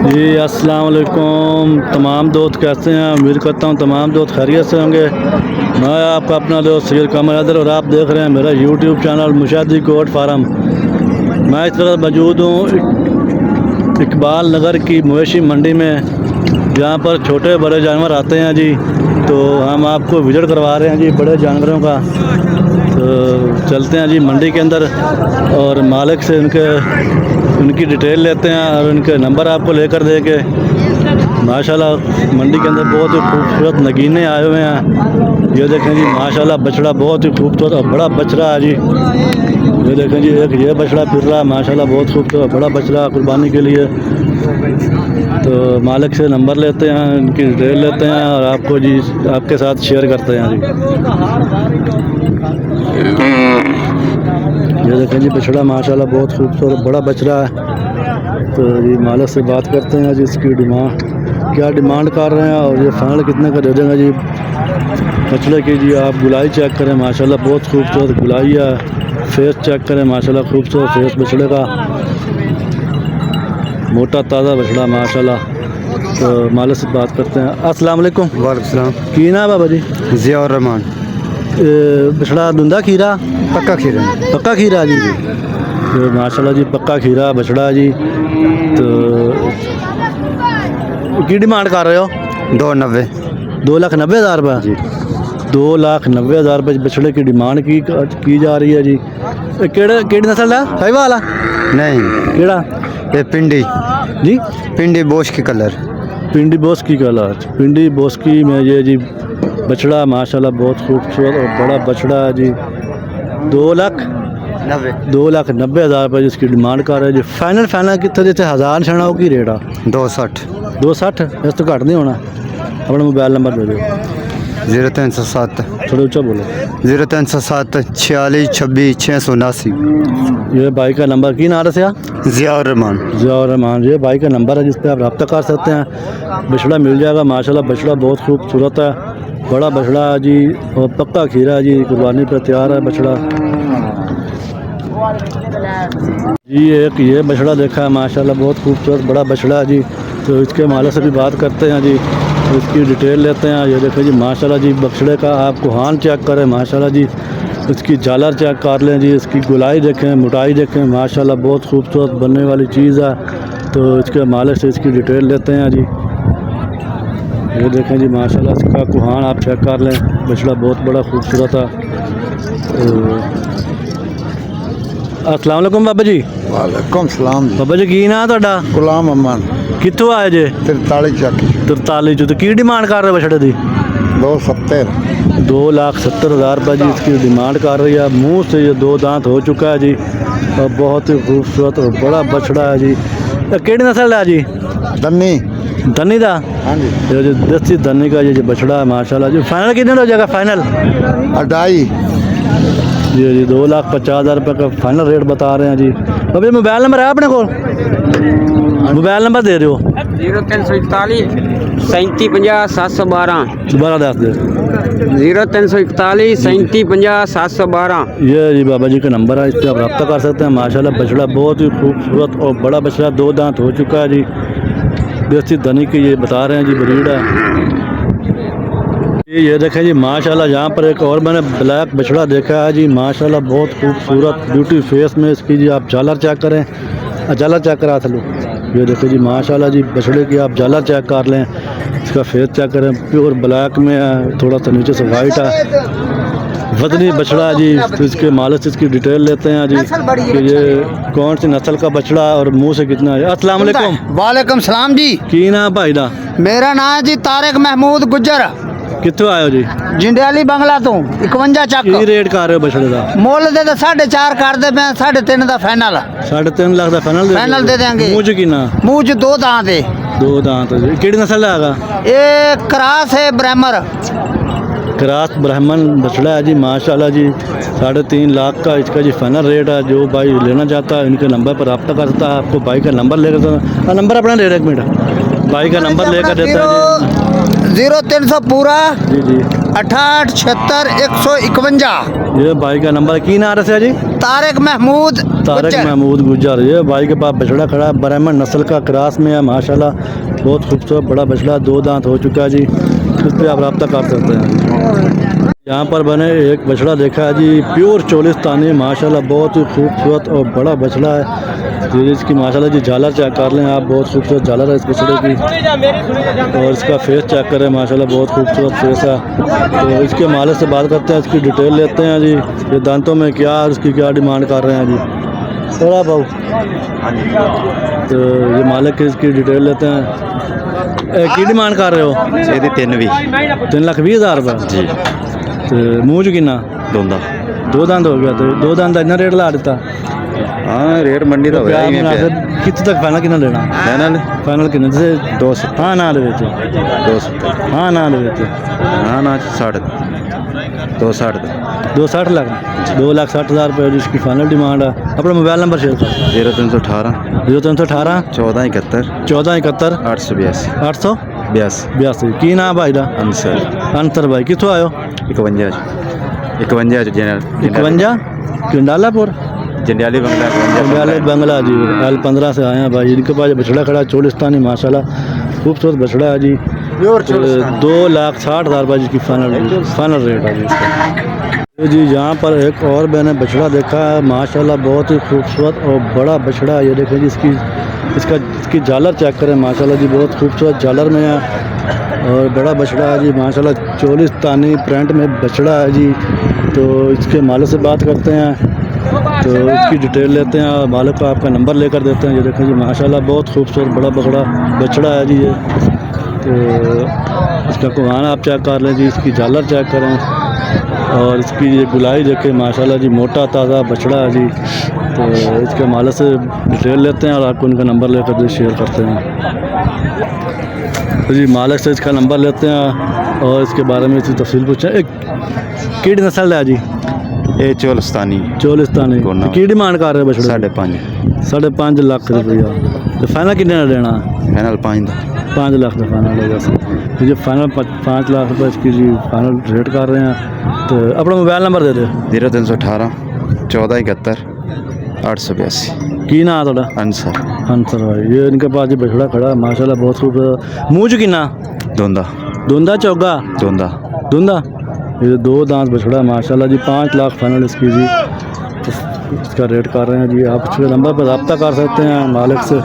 जी अस्सलाम वालेकुम तमाम दोस्त कैसे हैं। उम्मीद करता हूँ तमाम दोस्त खैरियत से होंगे। मैं आपका अपना दोस्त सैयद कमर हैदर और आप देख रहे हैं मेरा यूट्यूब चैनल मुशादी गोट फार्म। मैं इस तरह मौजूद हूँ इकबाल नगर की मवेशी मंडी में, जहाँ पर छोटे बड़े जानवर आते हैं जी। तो हम आपको विजिट करवा रहे हैं जी बड़े जानवरों का। तो चलते हैं जी मंडी के अंदर और मालिक से उनकी डिटेल लेते हैं और उनके नंबर आपको लेकर देंगे। माशाल्लाह मंडी के अंदर बहुत ही खूबसूरत नगीने आए हुए हैं। ये देखें जी माशाल्लाह बछड़ा बहुत ही खूबसूरत और बड़ा बछड़ा है जी। ये देखें जी एक ये बछड़ा फिर रहा है माशाल्लाह बहुत खूबसूरत बड़ा बछड़ा कुर्बानी के लिए। तो मालिक से नंबर लेते हैं, उनकी डिटेल लेते हैं और आपको जी आपके साथ शेयर करते हैं जी। ये देखें जी बछड़ा माशाल्लाह बहुत खूबसूरत बड़ा बछड़ा है। तो जी मालिक से बात करते हैं जी इसकी क्या डिमांड कर रहे हैं और ये फाइनल कितने का दे देंगे जी बछड़े की। जी आप गुलाई चेक करें माशाल्लाह बहुत खूबसूरत गुलाई है। फेस चेक करें माशाल्लाह खूबसूरत फेस बछड़े का, मोटा ताज़ा बछड़ा माशाल्लाह। तो मालिक से बात करते हैं। अस्सलाम वालेकुम। वालेकुम सलाम। की ना बाबा जी? जियाउर रहमान। बछड़ा धुंधा खीरा पक्का खीरा। पक्का खीरा जी। तो माशाल्लाह जी पक्का खीरा बछड़ा जी। तो की डिमांड कर रहे हो? 290। 2,90,000 रुपये जी। 2,90,000 रुपये बछड़े की डिमांड की जा रही है जी। केड़ी नस्ल है? साहिवाल वाला नहीं केड़ा ये पिंडी जी? पिंडी बोश की कलर। पिंडी बोस्की कलर पिंडी बोस्की में ये जी बछड़ा माशाल्लाह बहुत खूबसूरत और बड़ा बछड़ा है जी। 2,90,000 रुपये जिसकी डिमांड कर रहे हैं जी। फाइनल कितने जैसे 1000 छड़ा की रेट आ? 260। 260 इस तो घट नहीं होना। अपना मोबाइल नंबर दे दो। 0307 थोड़ा ऊँचा बोलो। 0307 46 26 679। ये भाई का नंबर की नाम से जियाउर रहमान। जियाउर रहमान ये भाई का नंबर है जिस पर आप रब्ता कर सकते हैं। बछड़ा मिल जाएगा माशाल्लाह बछड़ा बहुत खूबसूरत है बड़ा बछड़ा है जी और पक्का खीरा जी कुर्बानी पर तैयार है बछड़ा जी। एक ये बछड़ा देखा है माशाल्लाह बहुत खूबसूरत बड़ा बछड़ा है जी। तो इसके मालिक से भी बात करते हैं जी, इसकी डिटेल लेते हैं। ये देखो जी माशाल्लाह जी बछड़े का आप कुहान चेक करें माशाल्लाह जी, इसकी झालर चेक कर लें जी, इसकी गुलाई देखें मोटाई देखें माशाल्लाह बहुत खूबसूरत बनने वाली चीज़ है। तो इसके मालिक से इसकी डिटेल लेते हैं जी। ये देखें जी माशाल्लाह इसका कुहान आप चेक कर लें बछड़ा बहुत बड़ा खूबसूरत है। अस्सलाम वालेकुम बाबा जी। वालेकुम सलाम। बाबा जी की ना ਤੁਹਾਡਾ? गुलाम अमान। कितों आए जे? 43 ਚੱਕ। 43 तो की डिमांड कर रहे हो बछड़े की? 270। 2,70,000 रुपये जी इसकी डिमांड कर रही है। मुंह से ये 2 दांत हो चुका है जी और बहुत ही खूबसूरत और बड़ा बछड़ा है जी। केड़ी नस्ल है जी? दन्नी। धनी का? हाँ जी। ये जो देसी धनी का ये जो बछड़ा है माशाल्लाह जी। फाइनल कितने हो जाएगा? फाइनल 2.5। जी 2,50,000 रुपये का फाइनल रेट बता रहे हैं जी। अभी मोबाइल नंबर है अपने को? मोबाइल नंबर दे रहे हो? 0341 37 50 712। दोबारा दस दे। 0341 37 50 712। ये जी बाबा जी का नंबर है, इस पर आप रब्ता कर सकते हैं। माशाल्लाह बछड़ा बहुत ही खूबसूरत और बड़ा बछड़ा 2 दांत हो चुका है जी। देसी धनी की ये बता रहे हैं जी ब्रीड है। ये देखें जी माशाल्लाह यहाँ पर एक और मैंने ब्लैक बछड़ा देखा है जी माशाल्लाह बहुत खूबसूरत ब्यूटी फेस में इसकी जी आप झालर चेक करें। झालर चेक करा था लो। ये देखें जी माशाल्लाह जी बछड़े की आप झालर चेक कर लें, इसका फेस चेक करें प्योर ब्लैक में है, थोड़ा सा नीचे से वाइट है वजनी बछड़ा जी। तो इसके मालिक से इसकी डिटेल लेते हैं जी कि ये कौन सी नस्ल का बछड़ा और मुंह से कितना है। अस्सलाम वालेकुम। वालेकुम सलाम जी। की ना भाई दा? मेरा नाम है जी तारिक महमूद गुज्जर। कितों आयो जी? जिंडियाली बंगला तो 51 ਚੱਕ। की रेट कर रहे हो बछड़े का? ਮੁੱਲ ਦੇ ਤਾਂ 4.5 ਕਰਦੇ ਪਏ 3.5 ਦਾ ਫਾਈਨਲ। 3.5 लाख का फाइनल दे देंगे। मुंह च कितना? ਮੂੰਹ 'ਚ 2 दांत है। 2 दांत है। केड़ी नस्ल है? ये क्रास है ब्राह्मर। क्रास ब्राह्मण बछड़ा है जी माशाल्लाह जी। 3.5 लाख का इसका जी फाइनल रेट है। जो भाई लेना चाहता है इनके नंबर पर रब्ता कर सकता है। आपको भाई का नंबर लेकर नंबर अपना दे रहे 1 मिनट भाई का नंबर लेकर देता है जी। 0300 पूरा जी जी 68 76 151। ये भाई का नंबर की नाम है जी? तारिक महमूद तारक गुज्जर। महमूद गुज्जर। ये भाई के पास बछड़ा खड़ा है, ब्राह्मण नस्ल का क्रॉस में है माशाल्लाह, बहुत खूबसूरत बड़ा बछड़ा, 2 दांत हो चुका है जी। इस पर आप रब्ता कर सकते हैं। यहाँ पर मैंने एक बछड़ा देखा है जी, प्योर चोलिस्तानी माशाल्लाह, बहुत ही खूबसूरत और बड़ा बछड़ा है। तो इसकी माशाल्लाह जी झालर चेक कर लें आप, बहुत खूबसूरत झालर है इस बछड़े की। और इसका फेस चेक करें माशाल्लाह, बहुत खूबसूरत फेस है। तो इसके मालिक से बात करते हैं, इसकी डिटेल लेते हैं जी। ये दांतों में क्या और इसकी क्या डिमांड कर रहे हैं जी। थोड़ा भाऊ, तो ये मालिक की इसकी डिटेल लेते हैं। की डिमांड कर रहे हो? ਇਹਦੀ 3 ਵੀ 3,20,000 रुपये ਜੀ तो मूँह च किन्ना? ਦੋਂਦਾ 2 दांत हो गया, तो 2 दांत का इतना रेट ला दिता। ਹਾਂ ਰੇਟ ਮੰਡੀ ਦਾ ਹੋਇਆ ਇਵੇਂ ਪਿਆ कितने तक फाइनल कितना लेना? ਫਾਈਨਲ फाइनल कितने जैसे 200 हाँ ना ले 270 हाँ ना ले ਹਾਂ ਨਾ 60 260 2,60 लाख 2,60,000 रुपये जिसकी फाइनल डिमांड है। अपना मोबाइल नंबर शेयर कर। 0318 0318 1471 1471 882 882 82 की नाम भाई दा? ਅੰਸਰ अंतर भाई कितों आयो? 51 ਜਨਰਲ 51 किंडालापुर जंडियाली बंगला बंगाल बंगला जी। L15 से आए हैं भाई। इनके पास बछड़ा खड़ा है चोलिस्तानी माशाल्लाह, खूबसूरत बछड़ा है जी। 2,60,000 रुपये जिसकी फाइनल रेट है जी इसका। जी यहाँ पर एक और मैंने बछड़ा देखा है माशाल्लाह, बहुत ही खूबसूरत और बड़ा बछड़ा है। ये देखें जी, इसकी झालर चेक करें माशाल्लाह जी, बहुत खूबसूरत झालर में है और बड़ा बछड़ा है जी माशाल्लाह, चोलिस्तानी प्रिंट में बछड़ा है जी। तो इसके मालिक से बात करते हैं, तो इसकी डिटेल लेते हैं और मालिक को आपका नंबर लेकर देते हैं। ये देखें जी माशाल्लाह, बहुत खूबसूरत बड़ा बछड़ा है जी ये। तो इसका कुहान आप चेक कर लें जी, इसकी झालर चेक करें और इसकी ये गुलाई देखें माशाल्लाह जी, मोटा ताज़ा बछड़ा है जी। तो इसके मालिक से डिटेल लेते हैं और आपको उनका नंबर लेकर जो शेयर करते हैं। तो जी मालिक से इसका नंबर लेते हैं और इसके बारे में इसकी तफसील पूछें। एक किड नस्ल है जी? ਇਹ ਚੋਲਸਤਾਨੀ चोलिस्तानी। कोना। की डिमांड कर रहे हो बछड़े? 5.5 5.5 लाख रुपया। तो फाइनल कितने का देना? ਫਾਈਨਲ 5 ਦਾ 5 लाख का फाइनल होगा सर। तो जो फाइनल 5 लाख रुपये इसकी जी फाइनल रेट कर रहे हैं। तो अपना मोबाइल नंबर दे दे। 0318 1471 882 की ना थोड़ा? ਅੰਸਰ अंसर भाई। ये इनके पास जो बछड़ा खड़ा है माशाल्लाह, बहुत खूबसूरत। मूँह च किन्ना? ਦੋਂਦਾ धुंधा चौगा ਦੋਂਦਾ धुंधा। ये 2 दांत बछड़ा है माशाल्लाह जी, 5 लाख फाइनल इसकी जी। तो इसका रेट कर रहे हैं जी। आप इसके नंबर पर रब्ता कर सकते हैं मालिक से।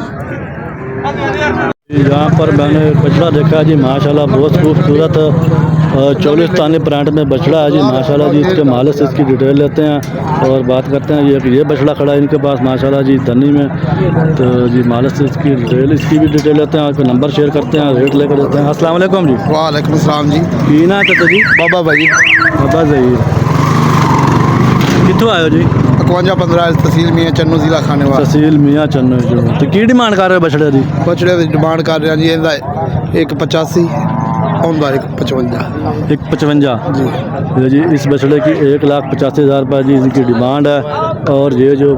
यहाँ पर मैंने बछड़ा देखा है जी माशाल्लाह, बहुत खूबसूरत चोलिस्तानी प्रिंट में बछड़ा है जी माशाल्लाह जी। इसके मालिक से इसकी डिटेल लेते हैं और बात करते हैं। ये बछड़ा खड़ा है इनके पास माशाल्लाह जी धनी में। तो जी मालिक से इसकी भी डिटेल लेते हैं और इसका नंबर शेयर करते हैं, रेट लेकर देते हैं। अस्सलाम वालेकुम जी। वालेकुम सलाम जी। की ना चाचा जी? बाबा भाई बाबा सही। कितों आयो जी? 5115 तहसील मियाँ चन्नू जिला खाने वाला। तहसील मियाँ चन्नू जो। तो की डिमांड कर रहे हो बछड़े की? बछड़े की डिमांड कर रहे हैं जी, ਇਹਦਾ 185 ਆਉਂਦਾ 155 155 जी। ये जी इस बछड़े की 1,85,000 रुपये जी इनकी डिमांड है। और ये जो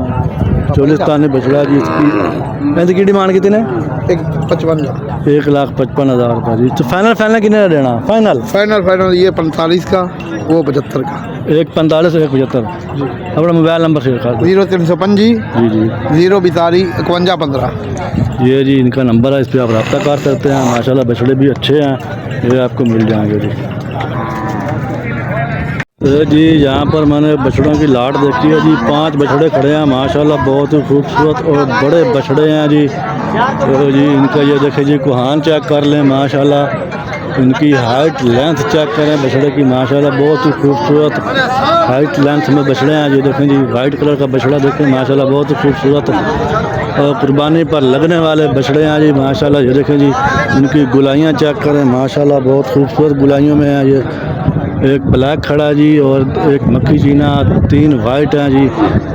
चोलिस्तानी बछड़ा जी इसकी डिमांड कितनी है? 155 1,55,000 रुपये जी। तो फाइनल कितने देना? फाइनल ये 45 का, वो 75 का। 145 175। अपना मोबाइल नंबर शेयर कर दो। 0305 जी जी 042 5115। ये जी इनका नंबर है, इस पर आप रब्ता कर सकते हैं। माशाल्लाह बछड़े भी अच्छे हैं, ये आपको मिल जाएंगे जी। तो जी यहाँ पर मैंने बछड़ों की लाट देखी है जी, 5 बछड़े खड़े हैं माशाल्लाह, बहुत ही खूबसूरत और बड़े बछड़े हैं जी। तो जी इनका ये देखें जी कुहान चेक कर लें माशाल्लाह, इनकी हाइट लेंथ चेक करें बछड़े की माशाल्लाह, बहुत ही खूबसूरत हाइट लेंथ में बछड़े हैं। ये देखें जी वाइट कलर का बछड़ा देखें माशाल्लाह, बहुत ही खूबसूरत और कुर्बानी पर लगने वाले बछड़े हैं जी माशाल्लाह। ये देखें जी इनकी गुलाइयाँ चेक करें माशाल्लाह, बहुत खूबसूरत गुलाइयों में है। ये एक ब्लैक खड़ा है जी और एक मक्खी चीना, 3 वाइट हैं जी।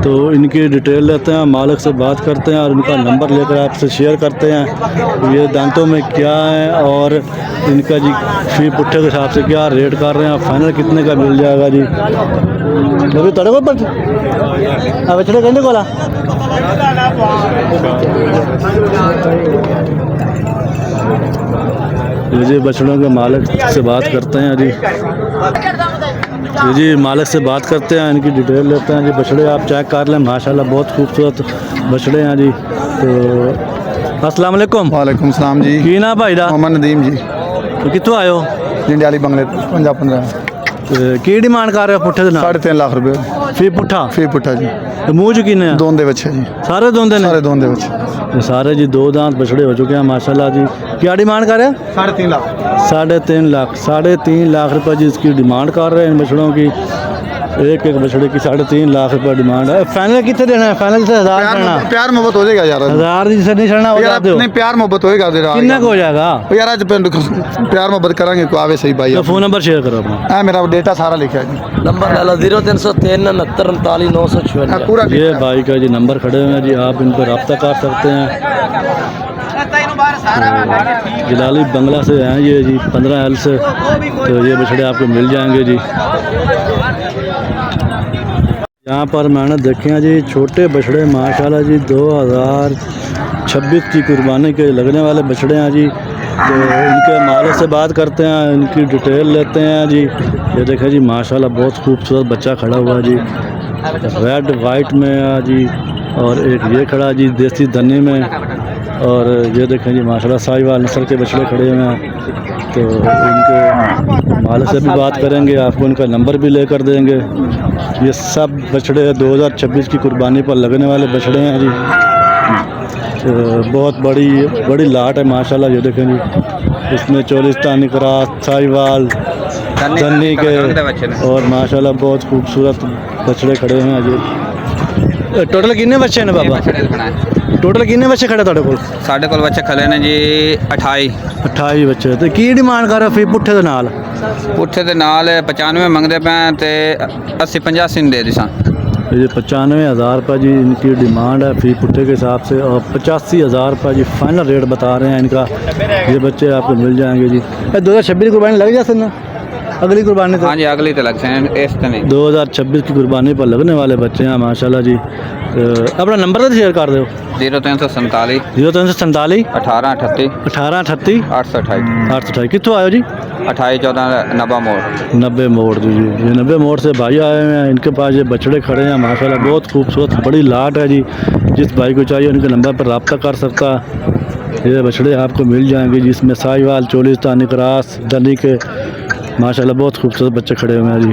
तो इनकी डिटेल लेते हैं, मालिक से बात करते हैं और उनका नंबर लेकर आपसे शेयर करते हैं ये दांतों में क्या है और इनका जी फी पुट्ठे के हिसाब से क्या रेट कर रहे हैं, फाइनल कितने का मिल जाएगा जी। अभी तड़े को बछड़े कहने को ये जी बछड़ों के मालिक से बात करते हैं जी। जी मालिक से बात करते हैं, इनकी डिटेल लेते हैं जी। बछड़े आप चेक कर लें, माशाल्लाह बहुत खूबसूरत बछड़े हैं जी। तो अस्सलाम वालेकुम। वालेकुम सलाम जी। की ना भाई दा मोहम्मद नदीम जी, तो कितों आयो जंडियाली बंगले 50-15 की डिमांड कर रहे हो पुट्ठे दे नाल? 3.5 लाख रुपए फी पुट्ठा फी पुट्ठा जी। ते मूंह च किन्ने आ? दोंदे बच्चे जी, सारे दोंदे ने? सारे दोंदे बच्चे। ये सारे जी 2 दांत बछड़े हो चुके हैं माशाल्लाह जी। क्या डिमांड कर रहे हैं? 3.5 लाख। 3.5 लाख, 3.5 लाख रुपए जी इसकी डिमांड कर रहे हैं इन बछड़ों की। एक बछड़े की 3.5 लाख रुपए डिमांड है। फाइनल कितने देना है? फाइनल से 1000 करना? प्यार मोहब्बत हो जाएगा यार। 1000 जी से नहीं छड़ना हो यार जाते हो? नहीं, प्यार मोहब्बत होएगा तेरा। कितना को हो जाएगा? यार आज प्यार मोहब्बत करेंगे को आवे सही भाई। तो फोन नंबर शेयर करो अपना। मेरा डेटा सारा लिखा है जी। नंबर डाला 0303 69 39 956। पूरा ये भाई का जी नंबर खड़े हुए हैं जी, आप इन पर रब्ता कर सकते हैं। जलाली बंगला से हैं ये जी, 15L से। तो ये बछड़े आपको मिल जाएंगे जी। यहाँ पर मैंने देखे हैं जी छोटे बछड़े माशाल्लाह जी, 2026 की कुर्बानी के लगने वाले बछड़े हैं जी। तो इनके मालिक से बात करते हैं, इनकी डिटेल लेते हैं जी। ये देखें जी माशाल्लाह बहुत खूबसूरत बच्चा खड़ा हुआ है जी, रेड वाइट में है जी। और एक ये खड़ा जी देसी धनी में। और ये देखें जी माशाल्लाह साहिवाल नस्ल के बछड़े खड़े हुए हैं। तो इनके मालिक से भी बात करेंगे, आपको इनका नंबर भी लेकर देंगे। ये सब बछड़े 2026 की कुर्बानी पर लगने वाले बछड़े हैं जी। तो बहुत बड़ी लाट है माशाल्लाह। ये देखें जी, इसमें चोलिस्तानी क्रॉस, साहिवाल, धनी के और माशाल्लाह बहुत खूबसूरत बछड़े खड़े हैं जी। टोटल कितने बच्चे ने बाबा? टोटल कितने बच्चे खड़े ਤੁਹਾਡੇ ਕੋਲ? ਸਾਡੇ ਕੋਲ ਬੱਚੇ ਖਲੇ ਨੇ ਜੀ 28 28 ਬੱਚੇ। ਤੇ ਕੀ ਡਿਮਾਂਡ ਕਰ ਰਹੇ ਫੀ ਪੁੱਠੇ ਦੇ ਨਾਲ? ਪੁੱਠੇ ਦੇ ਨਾਲ 95 ਮੰਗਦੇ ਪਏ ਤੇ 80 85 ਨੂੰ ਦੇ ਦਿਸਾਂ। ये 95,000 रुपये जी इनकी डिमांड है फी पुट्ठे के हिसाब से। और 85,000 रुपये जी फाइनल रेट बता रहे हैं इनका। ये बच्चे आपको मिल जाएंगे जी। 2026 कुर्बानी लग जाते ना? अगली कुर्बानी? हाँ जी अगली तो लगते हैं, इस तो नहीं। 2026 की कुर्बानी पर लगने वाले बच्चे हैं माशाल्लाह जी। अपना नंबर तो शेयर कर दो। 0347 0347 1838 1838 828 828। कितों आयो जी? 28 14 90 मोड़। 90 मोड़ जी। ये 90 मोड़ से भाई आए हुए हैं, इनके पास ये बछड़े खड़े हैं माशाल्लाह बहुत खूबसूरत बड़ी लाट है जी। जिस भाई को चाहिए उनके नंबर पर रब्ता कर सकता है। ये बछड़े आपको मिल जाएंगे जिसमें साहिवाल, चोलिस्तानी क्रॉस, धनी के माशाल्लाह बहुत खूबसूरत बच्चे खड़े हुए हैं जी।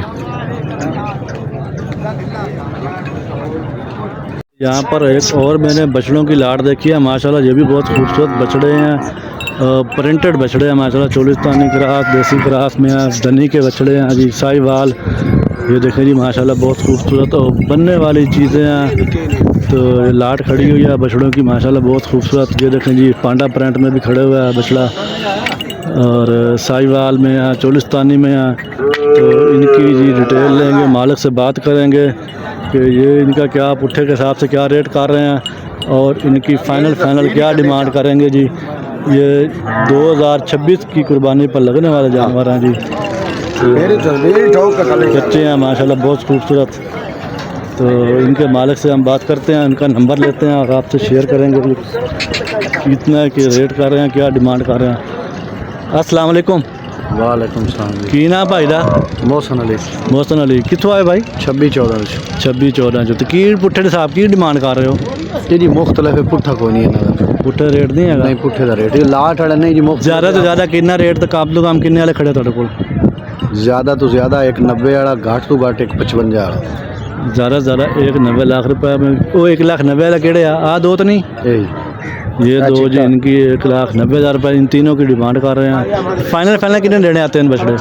यहाँ पर एक और मैंने बछड़ों की लाट देखी है माशाल्लाह, ये भी बहुत खूबसूरत बछड़े हैं। प्रिंटेड बछड़े हैं माशाल्लाह, चोलिस्तानी क्रॉस, देसी क्रॉस में है, धनी के बछड़े हैं जी, साहिवाल। ये देखें जी माशाल्लाह बहुत खूबसूरत और बनने वाली चीज़ें हैं। तो ये लाट खड़ी हुई है बछड़ों की माशाल्लाह बहुत खूबसूरत। ये देखें जी पांडा प्रिंट में भी खड़े हुआ है बछड़ा, और साहिवाल में है, चोलिस्तानी में है। तो इनकी जी डिटेल लेंगे, मालिक से बात करेंगे कि ये इनका क्या पुट्ठे के हिसाब से क्या रेट कर रहे हैं और इनकी फ़ाइनल क्या डिमांड करेंगे जी। ये 2026 की कुर्बानी पर लगने वाले जानवर हैं जी। बच्चे हैं माशाल्लाह बहुत खूबसूरत। तो इनके मालिक से हम बात करते हैं, इनका नंबर लेते हैं और आपसे शेयर करेंगे कितना के रेट कर रहे हैं, क्या डिमांड कर रहे हैं। अस्सलाम वालेकुम। वालेकुम सलाम। की ना भाई दा? मोहसन अली। मोहसन अली कितों आए भाई? 26-14 26-14 तो की पुट्ठे के हिसाब की डिमांड कर रहे हो? जी मुख्तलिफ है, पुट्ठा कोई नहीं है। पुट्ठे रेट नहीं है? नहीं पुट्ठे का रेट लाट वाला नहीं जी। ज़्यादा तो ज़्यादा कितना रेट तो कम तो कम किन्ने वाले खड़े ਤੁਹਾਡੇ ਕੋਲ? ज़्यादा तो ज़्यादा एक 90 वाला, घाट तो घाट एक 55 वाला। ज़्यादा से ज़्यादा 1,90 लाख रुपए में। वो 1,90,000 वाला केड़े आ दो तो नहीं? ये दो जी इनकी 1,90,000 रुपये इन तीनों की डिमांड कर रहे हैं। फाइनल कितने देने आते हैं बछड़े?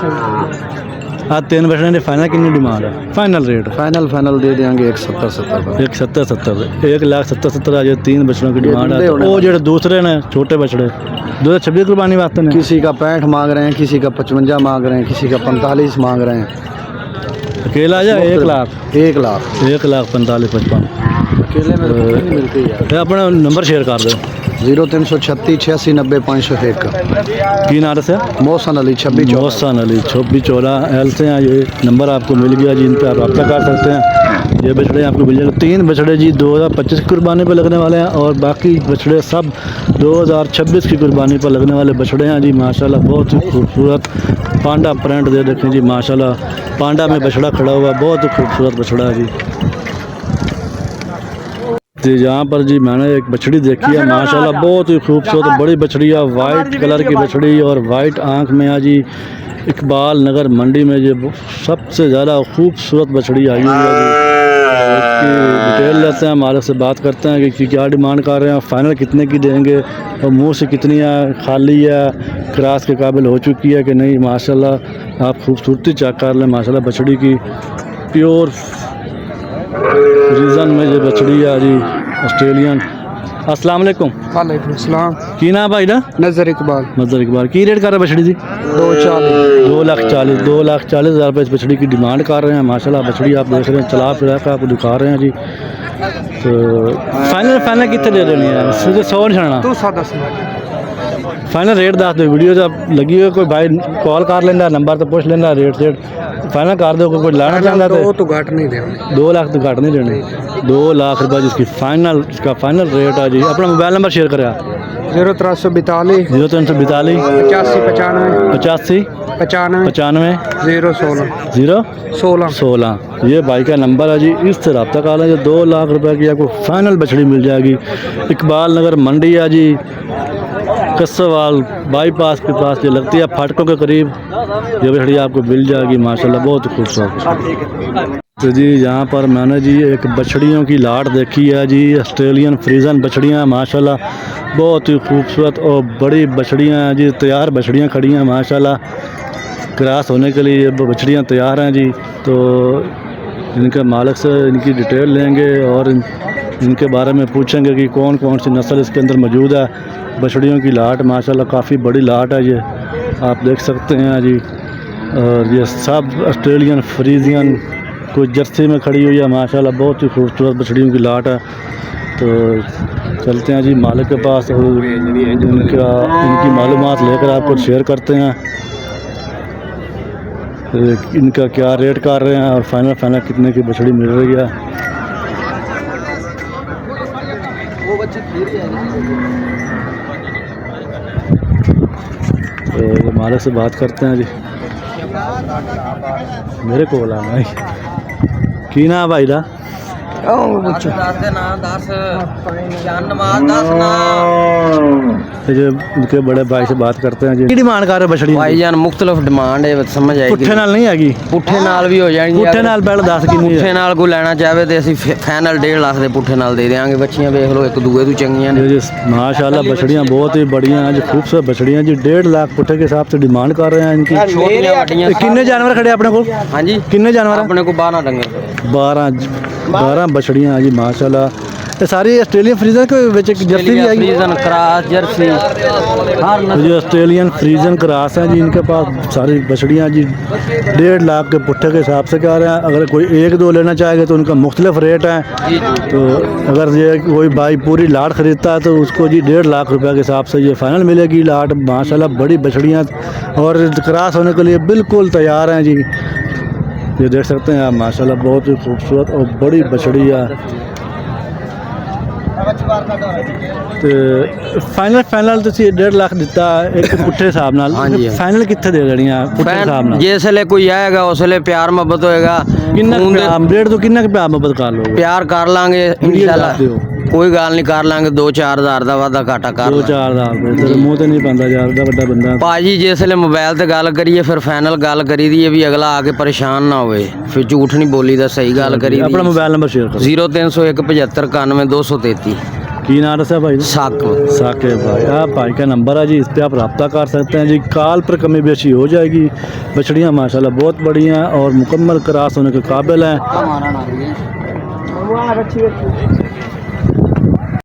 आज 3 बछड़े ने फाइनल कितनी डिमांड है? फाइनल रेट फाइनल दे देंगे 170-70। 1,70,70 1,70,70 आज 3 बछड़ों की डिमांड है। वो जो दूसरे ने छोटे बछड़े 2026 कुर्बानी वास्ते ने किसी का 65 मांग रहे हैं, किसी का 55 मांग रहे हैं, किसी का 45 मांग रहे हैं। अकेला जा 1 लाख 1,45,55 अकेले में तो नहीं मिलती है। अपना नंबर शेयर कर दो। 0336 86 90 501। की नाम से? मोहसन अली 26-14। मोहसन अली 26-14 L से हैं। ये नंबर आपको मिल गया जी, इन पर आप रब्ता कर सकते हैं। ये बछड़े आपको मिल जाएंगे। 3 बछड़े जी 2025 की कुर्बानी पर लगने वाले हैं और बाकी बछड़े सब 2026 की कुर्बानी पर लगने वाले बछड़े हैं जी माशाल्लाह। बहुत ही खूबसूरत पांडा प्रिंट दे रखे जी माशाल्लाह। पांडा में बछड़ा खड़ा हुआ है, बहुत ही खूबसूरत बछड़ा है जी। तो यहाँ पर जी मैंने एक बछड़ी देखी है माशाल्लाह, बहुत ही खूबसूरत बड़ी बछड़ी है, वाइट कलर की बछड़ी और वाइट आँख में है जी। इकबाल नगर मंडी में ये सबसे ज़्यादा खूबसूरत बछड़ी आई हुई है जी। इसकी डिटेल लेते हैं, मालिक से बात करते हैं कि क्या डिमांड कर रहे हैं, फाइनल कितने की देंगे और मुंह से कितनी है, खाली है, क्रॉस के काबिल हो चुकी है कि नहीं। माशाल्लाह आप खूबसूरती चेक कर लें माशाल्लाह बछड़ी की। प्योर रीजन में ये बछड़ी है जी ऑस्ट्रेलियन। अस्सलाम वालेकुम। वालेकुम सलाम। की नाम भाई ना? नजर इकबाल। नजर इकबाल। की रेट कर रहे बछड़ी जी? 240। 2,40,000 रुपये इस बछड़ी की डिमांड कर रहे हैं माशाल्लाह। बछड़ी आप देख रहे हैं, चला फिरा कर आपको दिखा रहे हैं जी। तो फाइनल कितने दे देनी है? सीधे 100 नहीं छड़ना। तू सादा सुना। फाइनल रेट दस दो। वीडियो जब लगी हुई कोई भाई कॉल कर लेना, नंबर तो पूछ लेना, रेट सेट फाइनल कर दो। कोई लाना चाहता दो तो घट नहीं देने। 2 लाख तो घट नहीं देने। 2 लाख रुपये जिसकी फाइनल, इसका फाइनल रेट है जी। अपना मोबाइल नंबर शेयर करें। 0342 0342 85 95 85 95 016 016। 16 ये भाई का नंबर है जी। इससे रब्ता कर लें। 2 लाख रुपए की आपको फाइनल बछड़ी मिल जाएगी। इकबाल नगर मंडी है जी, कस्सवाल बाईपास के पास ये लगती है, फाटकों के करीब ये बछड़ी आपको मिल जाएगी माशाल्लाह। बहुत खूबसूरत। तो जी यहाँ पर मैंने जी एक बछड़ियों की लाट देखी है जी, ऑस्ट्रेलियन फ्रीजन बछड़ियाँ माशाल्लाह, बहुत ही खूबसूरत और बड़ी बछड़ियाँ हैं जी। तैयार बछड़ियाँ खड़ी हैं माशाल्लाह, क्रॉस होने के लिए ये बछड़ियाँ तैयार हैं जी। तो इनके मालिक से इनकी डिटेल लेंगे और इनके बारे में पूछेंगे कि कौन कौन सी नस्ल इसके अंदर मौजूद है। बछड़ियों की लाट माशाल्लाह काफ़ी बड़ी लाट है ये, आप देख सकते हैं जी। और ये सब ऑस्ट्रेलियन फ्रीजियन कोई जर्सी में खड़ी हुई है माशाल्लाह, बहुत ही खूबसूरत बछड़ियों की लाट है। तो चलते हैं जी मालिक के पास और इनकी मालूमात लेकर आपको शेयर करते हैं इनका क्या रेट कर रहे हैं और फाइनल कितने की बछड़ी मिल रही है। तो मालिक से बात करते हैं जी। मेरे को बोला भाई की ना भाई दा जो उनके बड़े भाई से बात करते हैं जी। डिमांड कर रहे बछड़ी भाई जान मुख्तलिफ डिमांड है, समझ आएगी। पुट्ठे नाल नहीं आएगी? पुट्ठे नाल भी हो जाएंगे। पुट्ठे नाल पहले 10 किन्नी पुट्ठे नाल कोई लेना चाहे तो ਅਸੀਂ फाइनल 1.5 लाख ਦੇ पुट्ठे नाल दे देंगे। बच्चियां देख लो एक दूए तो चंगियां ने जी माशाल्लाह। बछड़ियाँ बहुत ही बढ़िया हैं जी, खूबसूरत बछड़ियाँ जी। 1.5 लाख पुट्ठे के हिसाब से डिमांड कर रहे हैं इनकी। छोटियां बड़ियां कितने जानवर खड़े अपने को? हाँ जी कितने जानवर? अपने को 12 डंगर 12 बछड़ियाँ हैं जी माशाल्लाह। ये सारी ऑस्ट्रेलियन फ्रीजन के विच जर्सी भी आई? फ्रीजन क्रॉस जर्सी हर जी ऑस्ट्रेलियन फ्रीजन क्रॉस हैं जी इनके पास सारी बछड़ियाँ जी। 1.5 लाख के पुट्ठे के हिसाब से कह रहे हैं। अगर कोई 1-2 लेना चाहेगा तो उनका मुख्तलिफ रेट है। तो अगर ये कोई भाई पूरी लाट ख़रीदता है तो उसको जी 1.5 लाख रुपये के हिसाब से ये फाइनल मिलेगी लाट माशाल्लाह। बड़ी बछड़ियाँ और क्रॉस होने के लिए बिल्कुल तैयार हैं जी। ये देख सकते हैं आप माशाल्लाह, बहुत ही खूबसूरत और बड़ी बछड़ी है। तो फाइनल तो 1.5 लाख दिता एक पुट्ठे हिसाब नाल। फाइनल कितने दे देनी है पुट्ठे हिसाब नाल? जिसले कोई आएगा उसले प्यार मोहब्बत होएगा। किन्ना रेट तो किन्ना प्यार मोहब्बत कर लो? प्यार कर लांगे इंशाल्लाह, कोई गल नहीं कर लांगे। 2-4 हज़ार का वादा घाटा कर 2-4 हज़ार तेरे मुँह तो नहीं पाता यार, बड़ा बंदा भाजी। जिसले मोबाइल ते गल करिए फिर फाइनल गल करी दी भी अगला आके परेशान ना होवे, फिर झूठ नहीं बोली दा, सही गल करी। अपना मोबाइल नंबर शेयर करो। 0301 75 91 233। की नाम है भाई? साके भाई। आप भाई का नंबर है जी, इस पर आप रब्ता कर सकते हैं जी। कॉल पर कमी बेशी हो जाएगी। बछड़ियाँ माशाल्लाह बहुत बढ़िया हैं और मुकम्मल क्रॉस होने के काबिल हैं।